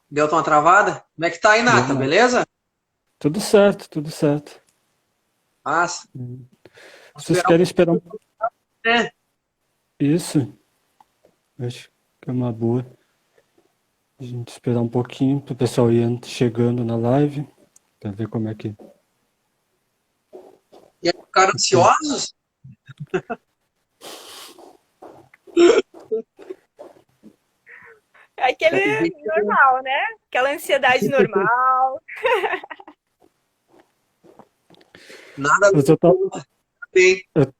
Deu uma travada? Como é que tá aí, Deu Nata? uma- Beleza? Tudo certo, tudo certo. Massa. Hum. Vamos Vocês esperar um querem esperar pouquinho, né? isso? Acho que é uma boa. A gente esperar um pouquinho para o pessoal ir chegando na live, para ver como é E aí, ficaram que tá. ansiosos? É aquele Tem gente que normal, né? Aquela ansiedade normal. nada Mas bem. eu,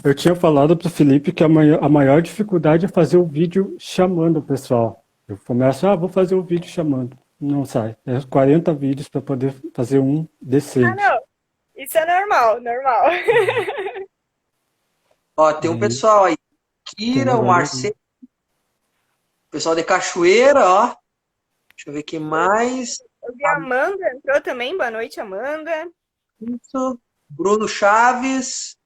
eu tinha falado para o Felipe que a maior dificuldade é fazer o vídeo chamando o pessoal. Eu começo, vou fazer o vídeo chamando. Não sai. É 40 vídeos para poder fazer um Ah, decente. não. Isso é normal, normal. Ó, tem um Aí pessoal aí. tem Kira, uma o galerinha. Marcelo, o pessoal de Cachoeira, ó. Deixa eu ver quem mais. Eu vi a Amanda, entrou também. Boa noite, Amanda. Isso. Bruno Chaves.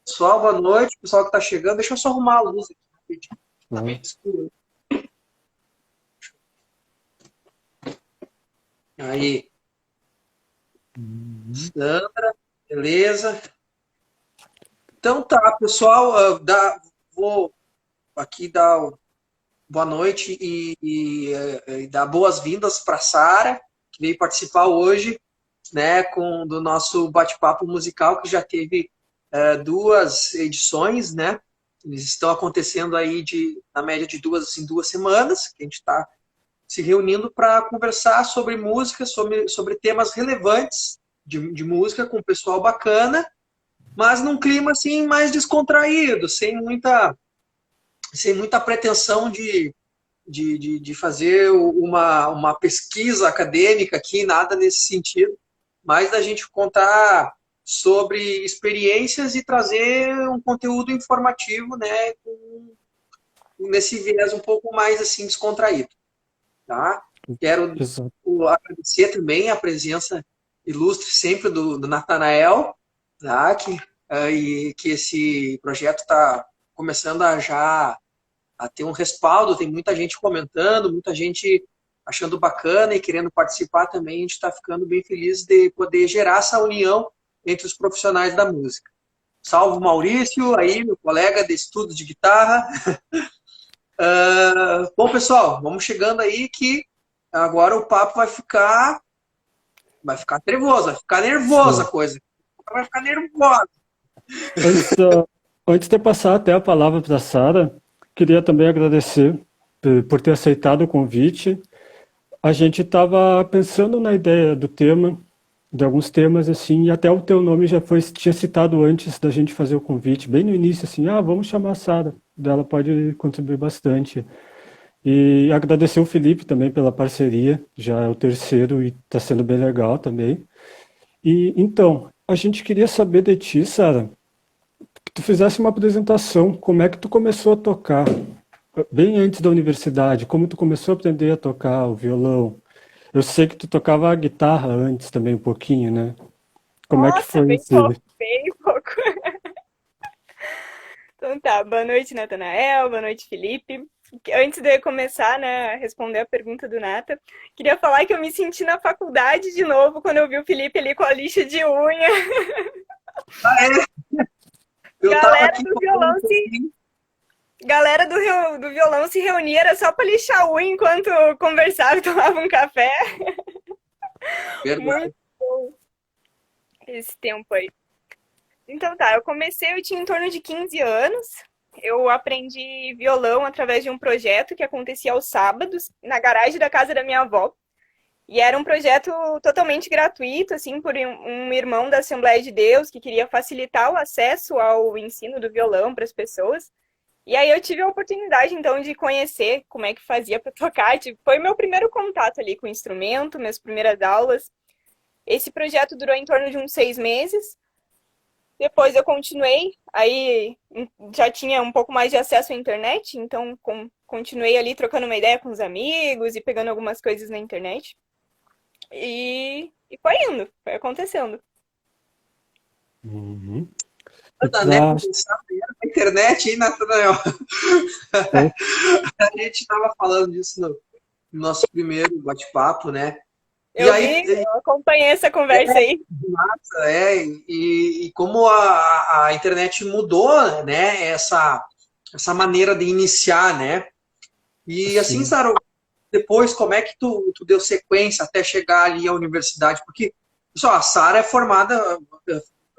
Pessoal, boa noite. Pessoal que tá chegando. Deixa eu só arrumar a luz aqui rapidinho. Tá bem Claro. escuro. Aí, Uhum. Sandra, beleza. Então tá, pessoal. Vou aqui dar boa noite e dar boas-vindas para Sara, que veio participar hoje, né, do nosso bate-papo musical, que já teve duas edições, né? Eles estão acontecendo aí na média de 2 em 2 semanas, que a gente está se reunindo para conversar sobre música, sobre temas relevantes de música com o pessoal bacana, mas num clima assim mais descontraído, sem muita pretensão de fazer uma pesquisa acadêmica aqui, nada nesse sentido, mas da gente contar sobre experiências e trazer um conteúdo informativo, né, nesse viés um pouco mais assim descontraído, tá? Quero Exato. agradecer também a presença ilustre sempre do Natanael, tá? Que esse projeto está começando a ter um respaldo, tem muita gente comentando, muita gente achando bacana e querendo participar também. A gente está ficando bem feliz de poder gerar essa união entre os profissionais da música. Salve Maurício, aí, meu colega de estudos de guitarra. Bom, pessoal, vamos chegando aí que agora o papo vai ficar trevoso, vai ficar nervosa a Sim. coisa. Vai ficar nervosa. Antes, da, antes de passar até a palavra para a Sara, queria também agradecer por ter aceitado o convite. A gente estava pensando na ideia do tema, de alguns temas assim, e até o teu nome tinha citado antes da gente fazer o convite, bem no início, assim, vamos chamar a Sara, ela pode contribuir bastante. E agradecer o Felipe também pela parceria, já é o terceiro e está sendo bem legal também. E então, a gente queria saber de ti, Sara, que tu fizesse uma apresentação, como é que tu começou a tocar, bem antes da universidade, como tu começou a aprender a tocar o violão. Eu sei que tu tocava a guitarra antes também um pouquinho, né? Como é que Nossa, foi bem esse? pouco, bem pouco. Então tá, boa noite, Natanael, boa noite, Felipe. Antes de eu começar, né, a responder a pergunta do Nata, queria falar que eu me senti na faculdade de novo quando eu vi o Felipe ali com a lixa de unha. Eu estava Galera aqui do tocando violão um se, pouquinho. galera do violão se reunia, era só pra lixar a unha enquanto conversava e tomava um café. Muito Verdade. bom esse tempo aí. Então tá, eu tinha em torno de 15 anos. Eu aprendi violão através de um projeto que acontecia aos sábados, na garagem da casa da minha avó. E era um projeto totalmente gratuito, assim, por um irmão da Assembleia de Deus que queria facilitar o acesso ao ensino do violão para as pessoas. E aí eu tive a oportunidade, então, de conhecer como é que fazia para tocar. Tipo, foi meu primeiro contato ali com o instrumento, minhas primeiras aulas. Esse projeto durou em torno de uns 6 meses. Depois eu continuei, aí já tinha um pouco mais de acesso à internet, então continuei ali trocando uma ideia com os amigos e pegando algumas coisas na internet. E foi indo, foi acontecendo. Uhum. E Nada, né? pra... Começar a internet, hein, Nathanael? Oh, A gente estava falando disso no nosso primeiro bate-papo, né? E Eu aí, vi, eu acompanhei essa conversa aí. e como a internet mudou, né, essa maneira de iniciar, né? E assim, Sim, Sara, depois, como é que tu deu sequência até chegar ali à universidade? Porque, só, a Sara é formada,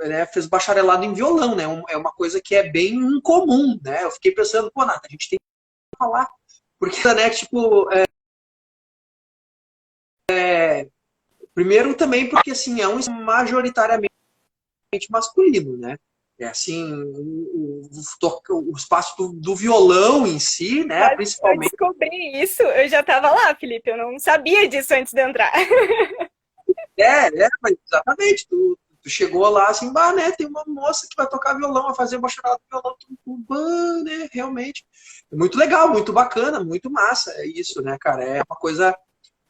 né, fez bacharelado em violão, né? É uma coisa que é bem incomum, né? Eu fiquei pensando, pô, Nata, a gente tem que falar. Porque, né, tipo, primeiro também porque, assim, é um majoritariamente masculino, né? É assim, o espaço do violão em si, né? Mas eu Principalmente. descobri isso, eu já estava lá, Felipe, eu não sabia disso antes de entrar. Mas exatamente. Tu chegou lá assim, bah, né? Tem uma moça que vai tocar violão, vai fazer bacharelado de violão, bah, né? Realmente. Muito legal, muito bacana, muito massa. É isso, né, cara? É uma coisa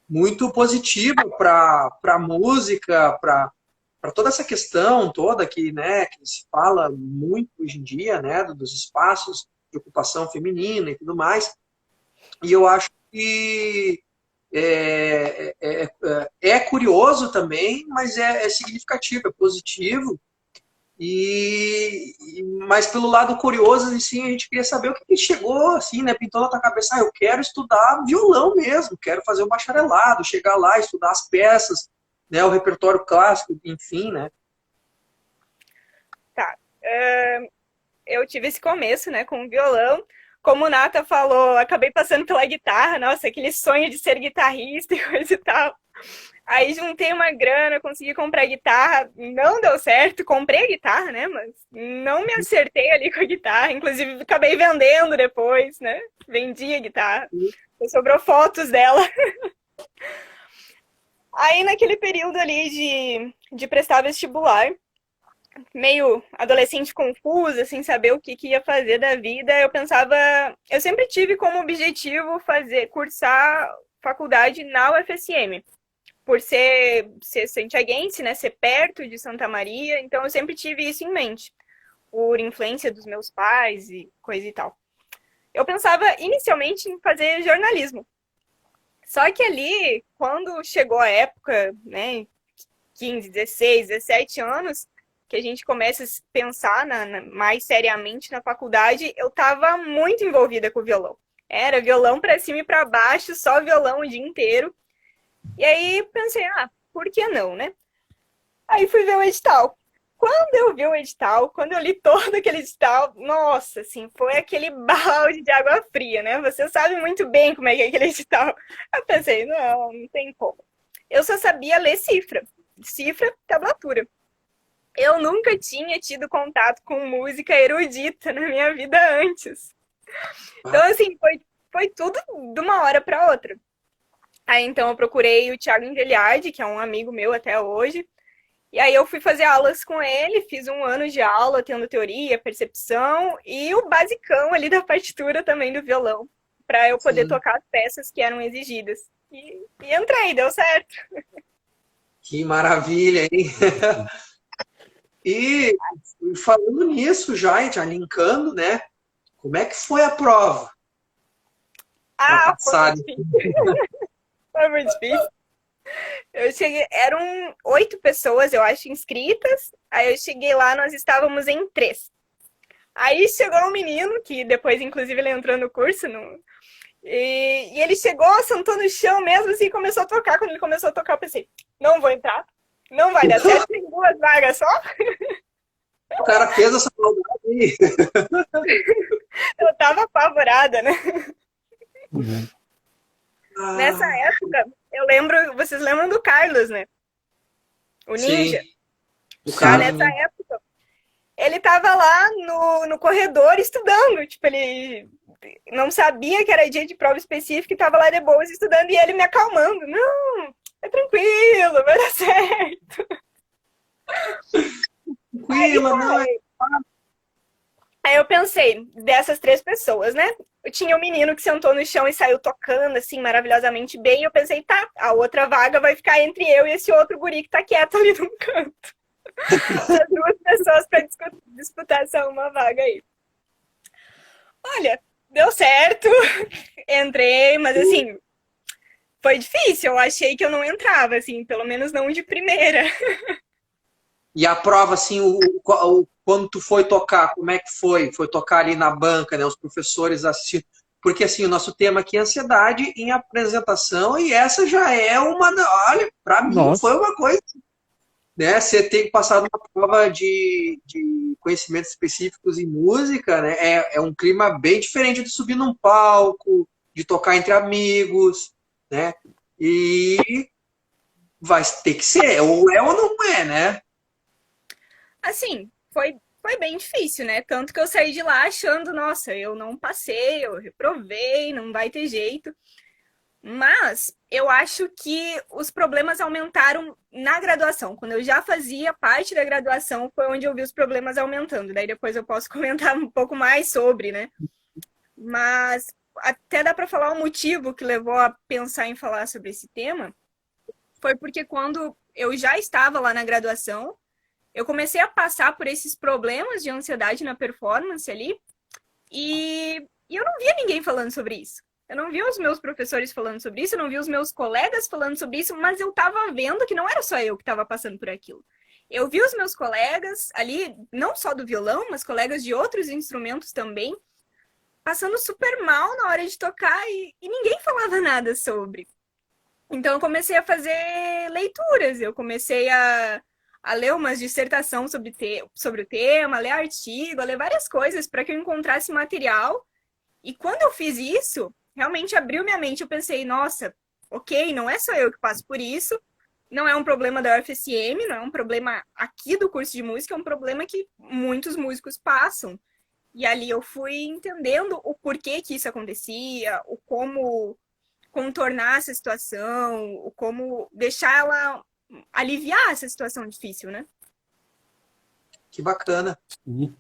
muito positiva para música, para toda essa questão toda que, né, que se fala muito hoje em dia, né, dos espaços de ocupação feminina e tudo mais. E eu acho que é curioso também, mas é significativo, é positivo. Mas pelo lado curioso, assim, a gente queria saber o que chegou, assim, né? Pintou na tua cabeça, eu quero estudar violão mesmo, quero fazer o bacharelado, chegar lá, estudar as peças, né? O repertório clássico, enfim, né? Tá. Eu tive esse começo, né, com o violão. Como o Nata falou, acabei passando pela guitarra, nossa, aquele sonho de ser guitarrista e coisa e tal. Aí juntei uma grana, consegui comprar guitarra, não deu certo, comprei a guitarra, né, mas não me acertei ali com a guitarra, inclusive acabei vendendo depois, né, vendi a guitarra, sobrou fotos dela. Aí naquele período ali de prestar vestibular, meio adolescente confusa, sem saber o que ia fazer da vida, eu pensava, eu sempre tive como objetivo cursar faculdade na UFSM, por ser santiaguense, né, ser perto de Santa Maria, então eu sempre tive isso em mente, por influência dos meus pais e coisa e tal. Eu pensava inicialmente em fazer jornalismo. Só que ali, quando chegou a época, né, 15, 16, 17 anos, que a gente começa a pensar mais seriamente na faculdade, eu estava muito envolvida com o violão. Era violão para cima e para baixo, só violão o dia inteiro. E aí pensei, por que não, né? Aí fui ver o edital. Quando eu vi o edital, quando eu li todo aquele edital, nossa, assim, foi aquele balde de água fria, né? Você sabe muito bem como é que é aquele edital. Eu pensei, não tem como. Eu só sabia ler cifra, tablatura. Eu nunca tinha tido contato com música erudita na minha vida antes. Então, assim, foi tudo de uma hora para outra. Aí, então, eu procurei o Thiago Ingelhardi, que é um amigo meu até hoje. E aí eu fui fazer aulas com ele, fiz um ano de aula, tendo teoria, percepção e o basicão ali da partitura também do violão, para eu poder Sim. tocar as peças que eram exigidas. E entrei, deu certo. Que maravilha, hein? E falando nisso já linkando, né? Como é que foi a prova para Foi passar? muito difícil. Foi muito difícil. Eu cheguei, eram 8 pessoas, eu acho, inscritas. Aí eu cheguei lá, nós estávamos em 3. Aí chegou um menino, que depois, inclusive, ele entrou no curso, e ele chegou, sentou no chão mesmo, assim, e começou a tocar. Quando ele começou a tocar, eu pensei, não vou entrar, não vai dar certo, tem 2 vagas só. O cara fez essa maldade aí. Eu tava apavorada, né? uhum. Nessa época, eu lembro, vocês lembram do Carlos, né? O Sim, Ninja. o Já Sim. Carlos. nessa época, ele tava lá no corredor estudando, tipo, ele não sabia que era dia de prova específica e tava lá de boas estudando e ele me acalmando. Não, é tranquilo, vai dar certo. Aí, Tranquila, não é? aí eu pensei, dessas 3 pessoas, né? Eu tinha um menino que sentou no chão e saiu tocando, assim, maravilhosamente bem. Eu pensei, tá, a outra vaga vai ficar entre eu e esse outro guri que tá quieto ali num canto. As 2 pessoas pra disputar essa uma vaga aí. Olha, deu certo. Entrei, mas assim, Foi difícil, eu achei que eu não entrava, assim, pelo menos não de primeira. E a prova, assim, quando tu foi tocar, como é que foi? Foi tocar ali na banca, né? Os professores assistindo. Porque, assim, o nosso tema aqui é ansiedade em apresentação, e essa já é uma. Olha, para mim foi Nossa, uma coisa, né? Você tem que passar numa prova de conhecimentos específicos em música, né? É um clima bem diferente de subir num palco, de tocar entre amigos, né? E vai ter que ser, ou é ou não é, né? Assim, foi bem difícil, né? Tanto que eu saí de lá achando, nossa, eu não passei, eu reprovei, não vai ter jeito. Mas eu acho que os problemas aumentaram na graduação. Quando eu já fazia parte da graduação, foi onde eu vi os problemas aumentando. Daí depois eu posso comentar um pouco mais sobre, né? Mas até dá para falar o motivo que levou a pensar em falar sobre esse tema. Foi porque quando eu já estava lá na graduação, eu comecei a passar por esses problemas de ansiedade na performance ali e eu não via ninguém falando sobre isso. Eu não via os meus professores falando sobre isso, eu não via os meus colegas falando sobre isso, mas eu estava vendo que não era só eu que estava passando por aquilo. Eu vi os meus colegas ali, não só do violão, mas colegas de outros instrumentos também, passando super mal na hora de tocar e ninguém falava nada sobre. Então eu comecei a fazer leituras, eu comecei a ler umas dissertação sobre o tema, a ler artigo, a ler várias coisas para que eu encontrasse material. E quando eu fiz isso, realmente abriu minha mente. Eu pensei, nossa, ok, não é só eu que passo por isso, não é um problema da UFSM, não é um problema aqui do curso de música, é um problema que muitos músicos passam. E ali eu fui entendendo o porquê que isso acontecia, o como contornar essa situação, o como deixar ela aliviar essa situação difícil, né? Que bacana. sim.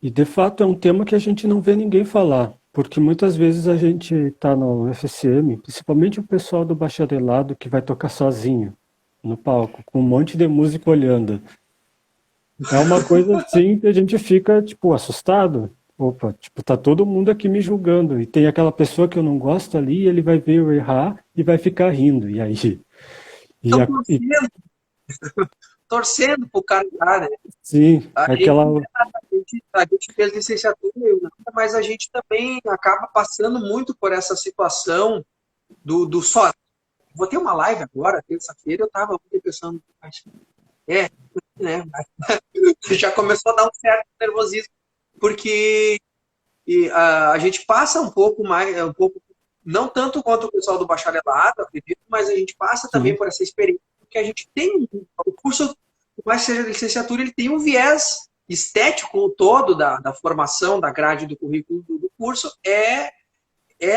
E de fato é um tema que a gente não vê ninguém falar, porque muitas vezes a gente está no FSM, principalmente o pessoal do bacharelado que vai tocar sozinho no palco, com um monte de músico olhando. É uma coisa assim que a gente fica, tipo, assustado. Opa, tipo, tá todo mundo aqui me julgando. E tem aquela pessoa que eu não gosto ali, ele vai ver eu errar e vai ficar rindo. E aí? E, Estão e torcendo pro cara lá, né? sim, A gente, aquela. a gente fez licenciatura, mas a gente também acaba passando muito por essa situação do só. Vou ter uma live agora, terça-feira, eu tava pensando, é, né? Já começou a dar um certo nervosismo, porque a gente passa um pouco mais, um pouco, não tanto quanto o pessoal do bacharelado, acredito, mas a gente passa também Sim, por essa experiência, porque a gente tem o curso, por mais que seja licenciatura, ele tem um viés estético todo da formação, da grade do currículo do curso, é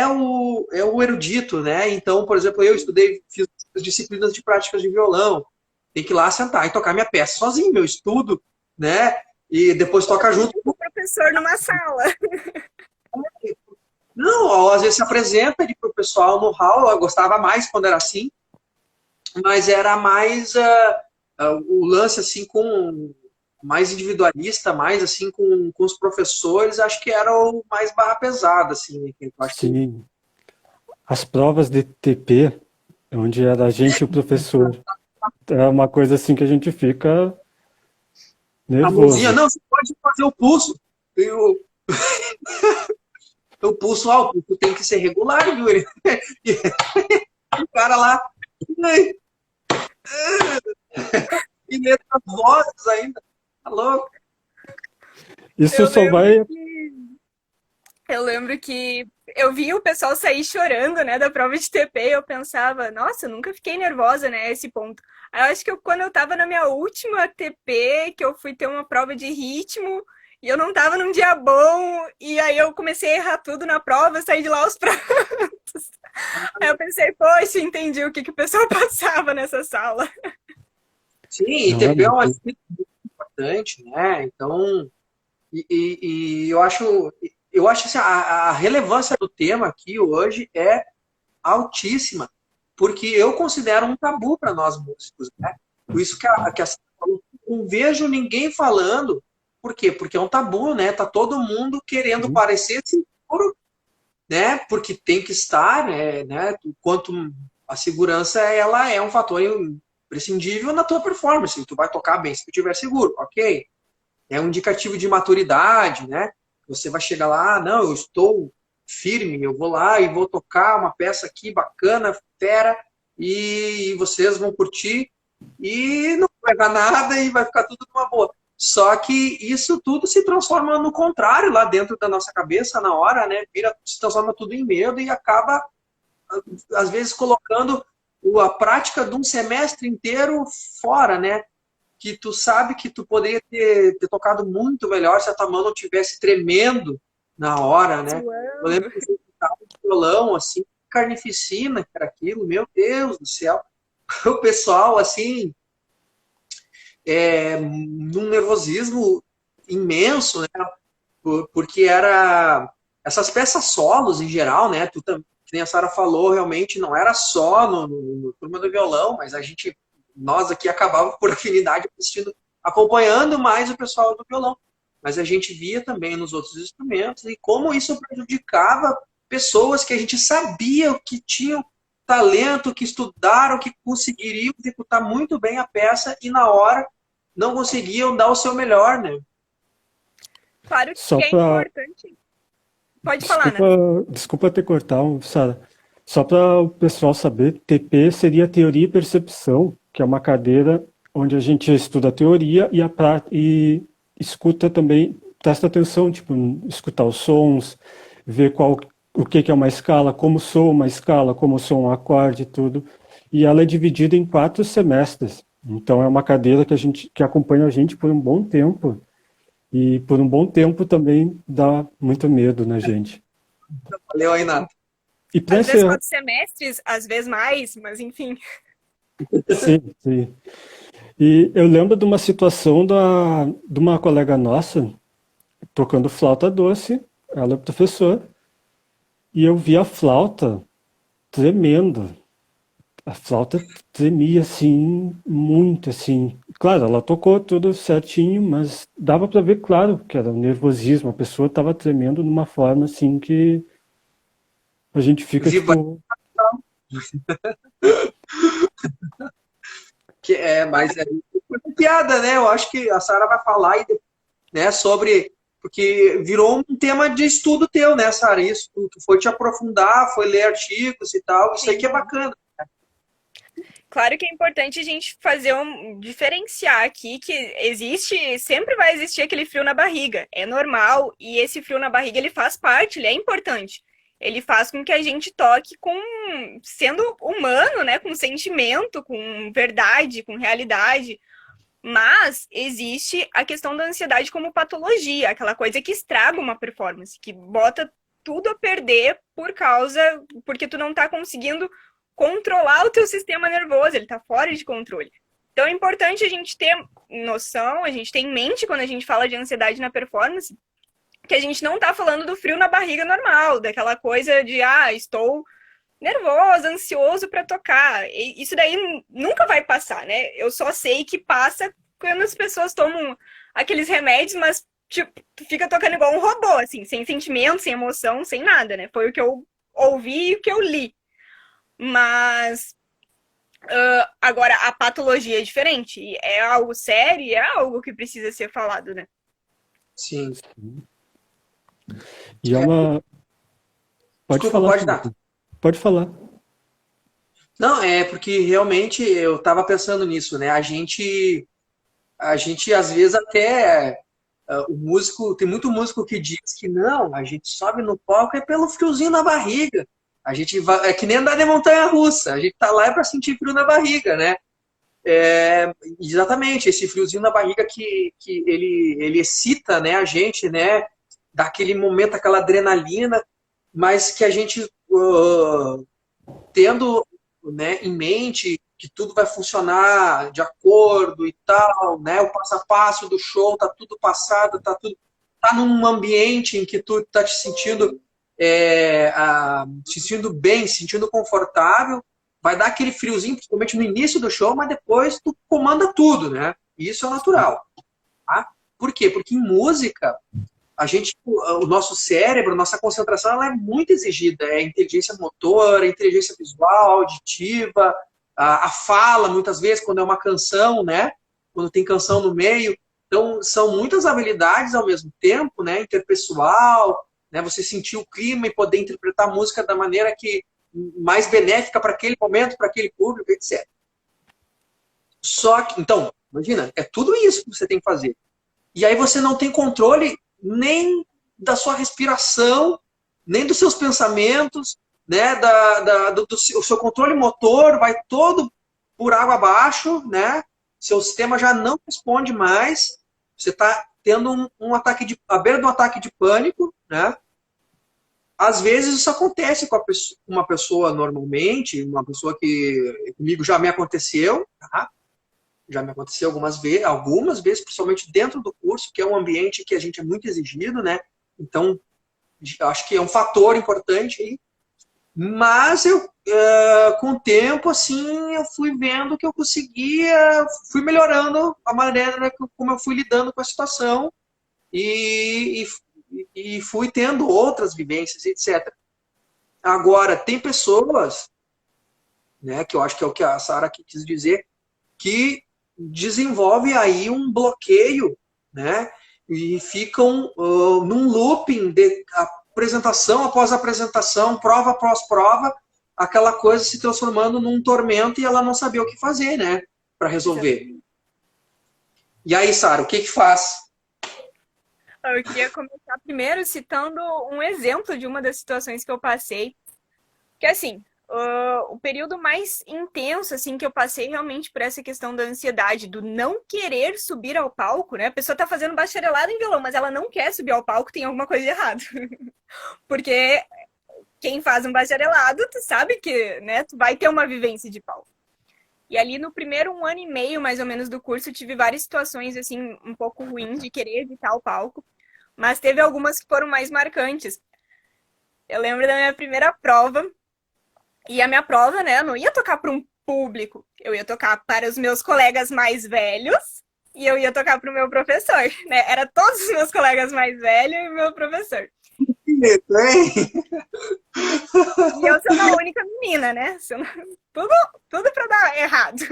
o erudito, né? Então, por exemplo, eu estudei, fiz disciplinas de práticas de violão, tem que ir lá sentar e tocar minha peça sozinho, meu estudo, né? E depois toca junto. O professor numa sala. Não, às vezes se apresenta ali pro pessoal no hall, eu gostava mais quando era assim, mas era mais o lance assim com mais individualista, mais assim com os professores, acho que era o mais barra pesada, assim, né? Eu acho que sim. As provas de TP, onde era a gente e o professor, é uma coisa assim que a gente fica a mãozinha, nervoso. não, você pode fazer o pulso. E o pulso, o pulso tem que ser regular, viu? E o cara lá, e letras vozes ainda, tá louco? Isso Eu só lembro vai. que eu lembro que eu vi o pessoal sair chorando, né, da prova de TP, e eu pensava, nossa, eu nunca fiquei nervosa, né, a esse ponto. Aí eu acho que quando eu tava na minha última TP, que eu fui ter uma prova de ritmo, e eu não tava num dia bom, e aí eu comecei a errar tudo na prova, saí de lá aos prantos. Aí eu pensei, poxa, entendi o que o pessoal passava nessa sala. Sim, e Não é TP é uma muito. disciplina muito importante, né? Então, e eu acho assim, a relevância do tema aqui hoje é altíssima, porque eu considero um tabu para nós músicos, né? Por isso que a Sara falou, não vejo ninguém falando. Por quê? Porque é um tabu, né? Tá todo mundo querendo parecer seguro, né? Porque tem que estar, né? Quanto a segurança, ela é um fator imprescindível na tua performance. Tu vai tocar bem se tu estiver seguro, ok? É um indicativo de maturidade, né? Você vai chegar lá, não, eu estou firme, eu vou lá e vou tocar uma peça aqui bacana, fera, e vocês vão curtir, e não vai dar nada e vai ficar tudo numa boa. Só que isso tudo se transforma no contrário lá dentro da nossa cabeça na hora, né? Se transforma tudo em medo e acaba, às vezes, colocando a prática de um semestre inteiro fora, né? Que tu sabe que tu poderia ter tocado muito melhor se a tua mão não tivesse tremendo na hora, né? Eu lembro que eu tocava violão, assim, carnificina, que era aquilo, meu Deus do céu. O pessoal, assim, num nervosismo imenso, né? Porque era essas peças solos em geral, né? Que nem a Sara falou, realmente não era só no Turma do Violão, mas nós aqui acabávamos por afinidade assistindo, acompanhando mais o pessoal do violão. Mas a gente via também nos outros instrumentos e como isso prejudicava pessoas que a gente sabia que tinham talento, que estudaram, que conseguiriam executar muito bem a peça e na hora não conseguiam dar o seu melhor, né? Claro Só que é para importante. Pode falar, né? desculpa te cortar, Sara. Só para o pessoal saber, TP seria Teoria e Percepção, que é uma cadeira onde a gente estuda a teoria e escuta também, presta atenção, tipo, escutar os sons, ver o que é uma escala, como soa uma escala, como soa um acorde e tudo. E ela é dividida em 4 semestres. Então é uma cadeira que acompanha a gente por um bom tempo. E por um bom tempo também dá muito medo na gente. Valeu aí, Nath. E para Às vezes encerrar, 4 semestres, às vezes mais, mas enfim. sim, sim. E eu lembro de uma situação de uma colega nossa tocando flauta doce, ela é professora, e eu vi a flauta tremendo. A flauta tremia assim, muito assim. Claro, ela tocou tudo certinho, mas dava para ver, claro, que era um nervosismo. A pessoa estava tremendo de uma forma assim que a gente fica Viva. tipo. Mas é piada, né? Eu acho que a Sara vai falar né, sobre. Porque virou um tema de estudo teu, né, Sara? Isso, tu foi te aprofundar, foi ler artigos e tal. Isso aí que é bacana. Claro que é importante a gente fazer diferenciar aqui que sempre vai existir aquele frio na barriga. É normal e esse frio na barriga ele faz parte, ele é importante. Ele faz com que a gente toque sendo humano, né, com sentimento, com verdade, com realidade. Mas existe a questão da ansiedade como patologia, aquela coisa que estraga uma performance, que bota tudo a perder porque tu não tá conseguindo controlar o teu sistema nervoso, ele tá fora de controle. Então é importante a gente ter noção, a gente ter em mente quando a gente fala de ansiedade na performance, que a gente não tá falando do frio na barriga normal, daquela coisa de, estou nervoso, ansioso para tocar. E isso daí nunca vai passar, né? Eu só sei que passa quando as pessoas tomam aqueles remédios, mas tipo, tu fica tocando igual um robô, assim, sem sentimento, sem emoção, sem nada, né? Foi o que eu ouvi e o que eu li. Mas agora a patologia é diferente. É algo sério, é algo que precisa ser falado, né? Sim. E é uma. Pode Desculpa, falar, pode dar. Felipe. Pode falar. Não, é porque realmente eu estava pensando nisso, né? A gente às vezes até o músico, tem muito músico que diz que não, a gente sobe no palco é pelo friozinho na barriga. A gente vai, é que nem andar de montanha-russa, a gente tá lá para sentir frio na barriga, né? Exatamente, esse friozinho na barriga que ele excita, né, a gente, né? Dá aquele momento, aquela adrenalina, mas que a gente tendo, né, em mente que tudo vai funcionar de acordo e tal, né? O passo a passo do show, tá tudo passado, tá num ambiente em que tu tá te sentindo bem, se sentindo confortável, vai dar aquele friozinho, principalmente no início do show, mas depois tu comanda tudo, né? E isso é natural. Tá? Por quê? Porque em música o nosso cérebro, a nossa concentração, ela é muito exigida. É inteligência motora, inteligência visual, auditiva, a fala, muitas vezes, quando é uma canção, né? Quando tem canção no meio. Então, são muitas habilidades ao mesmo tempo, né? Interpessoal, né? Você sentir o clima e poder interpretar a música da maneira que mais benéfica para aquele momento, para aquele público, etc. Só que, então, imagina, é tudo isso que você tem que fazer. E aí você não tem controle nem da sua respiração, nem dos seus pensamentos, né? O seu controle motor vai todo por água abaixo, né? Seu sistema já não responde mais. Você está tendo ataque à beira de um ataque de pânico, né? Às vezes isso acontece com uma pessoa normalmente, uma pessoa que comigo já me aconteceu, tá? Já me aconteceu algumas vezes, principalmente dentro do curso, que é um ambiente que a gente é muito exigido, né? Então, acho que é um fator importante aí. Mas eu, com o tempo, assim, eu fui vendo que eu conseguia, fui melhorando a maneira como eu fui lidando com a situação e fui tendo outras vivências, etc. Agora, tem pessoas, né, que eu acho que é o que a Sara quis dizer, que desenvolve aí um bloqueio, né? E ficam num looping de apresentação após apresentação, prova após prova, aquela coisa se transformando num tormento e ela não sabia o que fazer, né? Para resolver. E aí, Sara, o que faz? Eu queria começar primeiro citando um exemplo de uma das situações que eu passei. Que assim, o período mais intenso assim que eu passei realmente por essa questão da ansiedade, do não querer subir ao palco, né? A pessoa tá fazendo bacharelado em violão, mas ela não quer subir ao palco, tem alguma coisa de errado. Porque quem faz um bacharelado, tu sabe que, né, tu vai ter uma vivência de palco. E ali no primeiro 1 ano e meio, mais ou menos, do curso, eu tive várias situações, assim, um pouco ruins de querer evitar o palco. Mas teve algumas que foram mais marcantes. Eu lembro da minha primeira prova. E a minha prova, né, eu não ia tocar para um público. Eu ia tocar para os meus colegas mais velhos e eu ia tocar para o meu professor, né? Era todos os meus colegas mais velhos e o meu professor. E eu sou a única menina, né? Tudo para dar errado.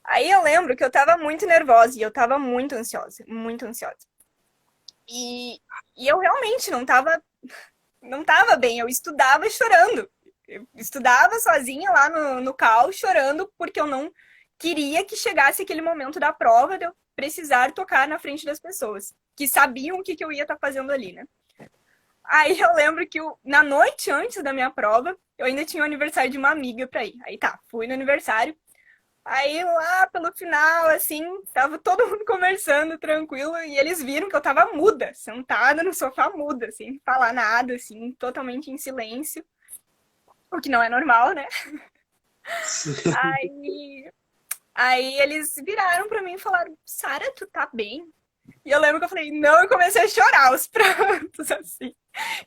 Aí eu lembro que eu tava muito nervosa e eu tava muito ansiosa, muito ansiosa. E eu realmente não tava bem, eu estudava chorando. Eu estudava sozinha lá no cal, chorando, porque eu não queria que chegasse aquele momento da prova de eu precisar tocar na frente das pessoas, que sabiam o que eu ia estar fazendo ali, né? Aí eu lembro que na noite antes da minha prova, eu ainda tinha o aniversário de uma amiga pra ir. Aí tá, fui no aniversário. Aí lá pelo final, assim, tava todo mundo conversando tranquilo e eles viram que eu tava muda, sentada no sofá muda, sem falar nada, assim, totalmente em silêncio. O que não é normal, né? Aí eles viraram pra mim e falaram, Sara, tu tá bem? E eu lembro que eu falei, não, eu comecei a chorar aos prantos, assim.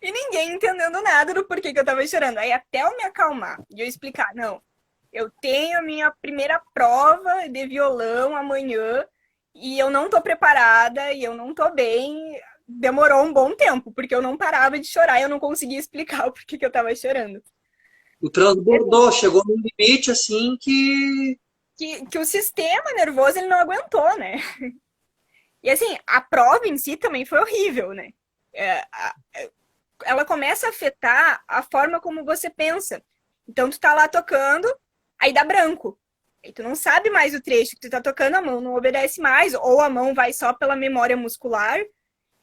E ninguém entendendo nada do porquê que eu tava chorando. Aí até eu me acalmar e eu explicar, não, eu tenho a minha primeira prova de violão amanhã e eu não tô preparada e eu não tô bem. Demorou um bom tempo, porque eu não parava de chorar e eu não conseguia explicar o porquê que eu tava chorando. O transbordou, chegou num limite assim que o sistema nervoso ele não aguentou, né? E assim, a prova em si também foi horrível, né? Ela começa a afetar a forma como você pensa. Então tu tá lá tocando, aí dá branco. Aí tu não sabe mais o trecho que tu tá tocando, a mão não obedece mais, ou a mão vai só pela memória muscular,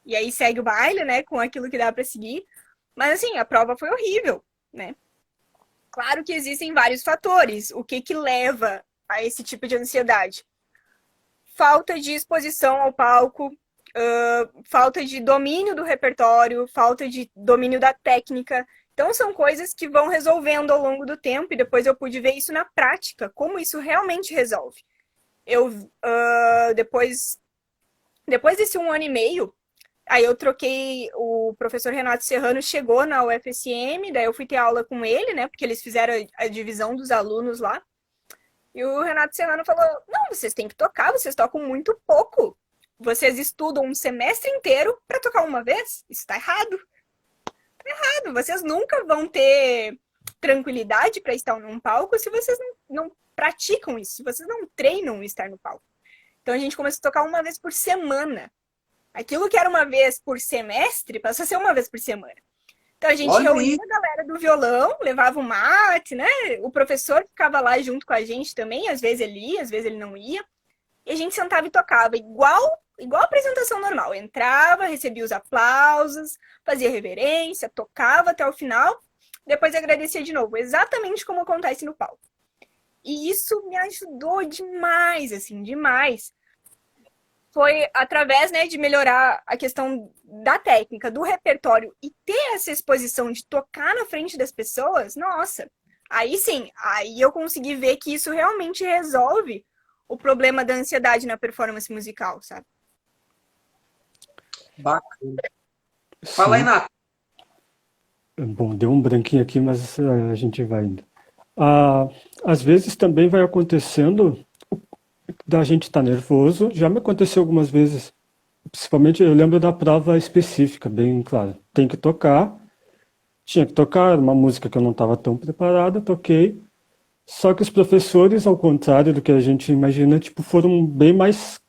e aí segue o baile, né, com aquilo que dá pra seguir. Mas assim, a prova foi horrível, né? Claro que existem vários fatores. O que leva a esse tipo de ansiedade? Falta de exposição ao palco, falta de domínio do repertório, falta de domínio da técnica. Então, são coisas que vão resolvendo ao longo do tempo, e depois eu pude ver isso na prática, como isso realmente resolve. Eu, depois desse 1 ano e meio, aí eu troquei, o professor Renato Serrano chegou na UFSM, daí eu fui ter aula com ele, né, porque eles fizeram a divisão dos alunos lá. E o Renato Serrano falou, não, vocês têm que tocar, vocês tocam muito pouco. vocês estudam um semestre inteiro para tocar uma vez? Isso tá errado. Tá errado. Vocês nunca vão ter tranquilidade para estar num palco se vocês não praticam isso, se vocês não treinam estar no palco. Então a gente começou a tocar uma vez por semana. Aquilo que era uma vez por semestre passou a ser uma vez por semana. Então a gente reunia a galera do violão, levava o mate, né? O professor ficava lá junto com a gente também, às vezes ele ia, às vezes ele não ia. E a gente sentava e tocava igual a apresentação normal. Entrava, recebia os aplausos, fazia reverência, tocava até o final, depois agradecia de novo, exatamente como acontece no palco. E isso me ajudou demais, assim, demais. Foi através, né, de melhorar a questão da técnica, do repertório e ter essa exposição de tocar na frente das pessoas, nossa, aí sim, aí eu consegui ver que isso realmente resolve o problema da ansiedade na performance musical, sabe? Bacana. Fala aí, Nath. Bom, deu um branquinho aqui, mas a gente vai indo. Às vezes também vai acontecendo da gente estar nervoso. Já me aconteceu algumas vezes. Principalmente eu lembro da prova específica, bem claro. Tem que tocar. Tinha que tocar uma música que eu não estava tão preparada, toquei. Só que os professores, ao contrário do que a gente imagina, tipo, foram bem mais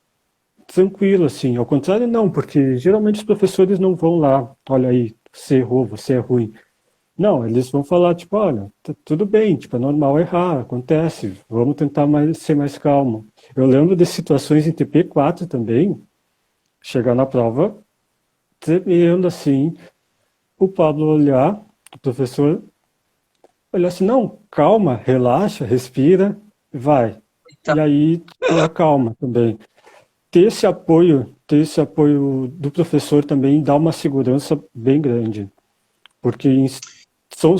tranquilos, assim. Ao contrário, não, porque geralmente os professores não vão lá, olha aí, você errou, você é ruim. Não, eles vão falar, tipo, olha, tudo bem, tipo, é normal errar, acontece, vamos tentar ser mais calmo. Eu lembro de situações em TP4 também, chegar na prova, tremendo assim, o Pablo olhar, o professor, olhar assim, não, calma, relaxa, respira, vai. Tá. E aí, calma também. Ter esse apoio do professor também dá uma segurança bem grande, porque são